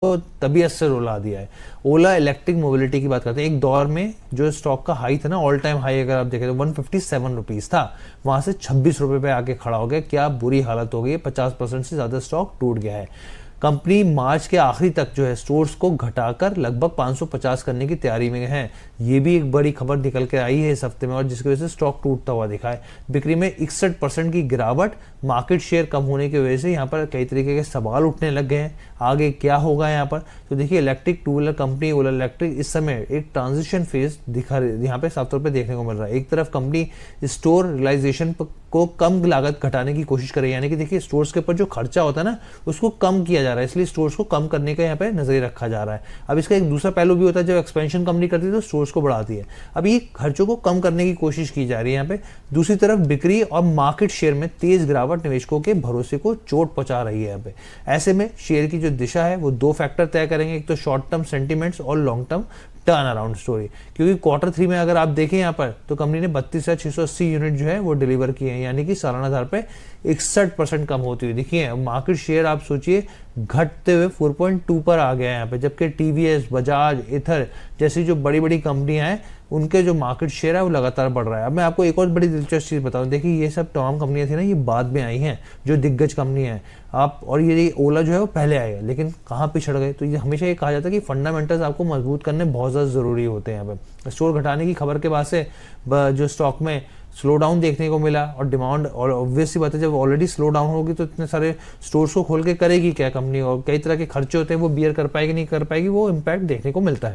तो तबीयत से रुला दिया है। ओला इलेक्ट्रिक मोबिलिटी की बात करते हैं, एक दौर में जो स्टॉक का हाई था ना, ऑल टाइम हाई अगर आप देखें तो 157 रुपीज था, वहां से 26 रुपए पे आके खड़ा हो गया। क्या बुरी हालत हो गई है, 50% से ज्यादा स्टॉक टूट गया है। कंपनी मार्च के आखिरी तक जो है स्टोर्स को घटाकर लगभग 550 करने की तैयारी में है। ये भी एक बड़ी खबर निकल के आई है इस हफ्ते में, और जिसकी वजह से स्टॉक टूटता हुआ दिखा है। बिक्री में 61% की गिरावट, मार्केट शेयर कम होने की वजह से यहाँ पर कई तरीके के सवाल उठने लग गए हैं। आगे क्या होगा यहाँ पर, तो देखिए इलेक्ट्रिक टू व्हीलर कंपनी ओला इलेक्ट्रिक इस समय एक ट्रांजिशन फेज दिखा यहाँ पे साफ तौर पे देखने को मिल रहा है। एक तरफ कंपनी स्टोर रियलाइजेशन को कम लागत घटाने की कोशिश कर रही है, यानी कि देखिए स्टोर्स के ऊपर जो खर्चा होता है ना उसको कम किया जा रहा है, इसलिए स्टोर्स को कम करने का यहाँ पे नजरिया रखा जा रहा है। अब इसका एक दूसरा पहलू भी होता है, जब एक्सपेंशन कंपनी करती है तो स्टोर्स को बढ़ाती है। अब ये खर्चों को कम करने की कोशिश की जा रही है यहाँ पे। दूसरी तरफ बिक्री और मार्केट शेयर में तेज गिरावट निवेशकों के भरोसे को चोट पहुंचा रही है यहाँ पे। ऐसे में शेयर की जो दिशा है वो दो फैक्टर तय करेंगे, एक तो शॉर्ट टर्म सेंटिमेंट्स और long term turn around story. क्योंकि क्वार्टर 3 में अगर आप देखें यहाँ पर तो कंपनी ने 32,680 यूनिट जो है वो डिलीवर किए हैं, यानी कि सालाना आधार पे 61% कम होती हुई दिखी है। मार्केट शेयर आप सोचिए घटते हुए 4.2 पर आ गया है यहाँ पे, जबकि टीवीएस, बजाज, एथर जैसी जो बड़ी बड़ी कंपनियां हैं उनके जो मार्केट शेयर है वो लगातार बढ़ रहा है। अब मैं आपको एक और बड़ी दिलचस्प चीज बताऊं, देखिए ये सब तमाम कंपनियां थी ना, ये बाद में आई हैं जो दिग्गज कंपनी है आप, और ये ओला जो है वो पहले आएगा, लेकिन कहाँ पिछड़ गए। तो ये हमेशा ये कहा जाता है कि फंडामेंटल्स आपको मजबूत करने बहुत ज़्यादा जरूरी होते हैं। यहाँ पे स्टोर घटाने की खबर के बाद से जो स्टॉक में स्लो डाउन देखने को मिला, और डिमांड, और ऑब्वियस सी बात है जब ऑलरेडी स्लो डाउन होगी तो इतने सारे स्टोर्स को खोल के करेगी क्या कंपनी, और कई तरह के खर्चे होते हैं वो बियर कर पाएगी नहीं कर पाएगी, वो इम्पैक्ट देखने को मिलता है।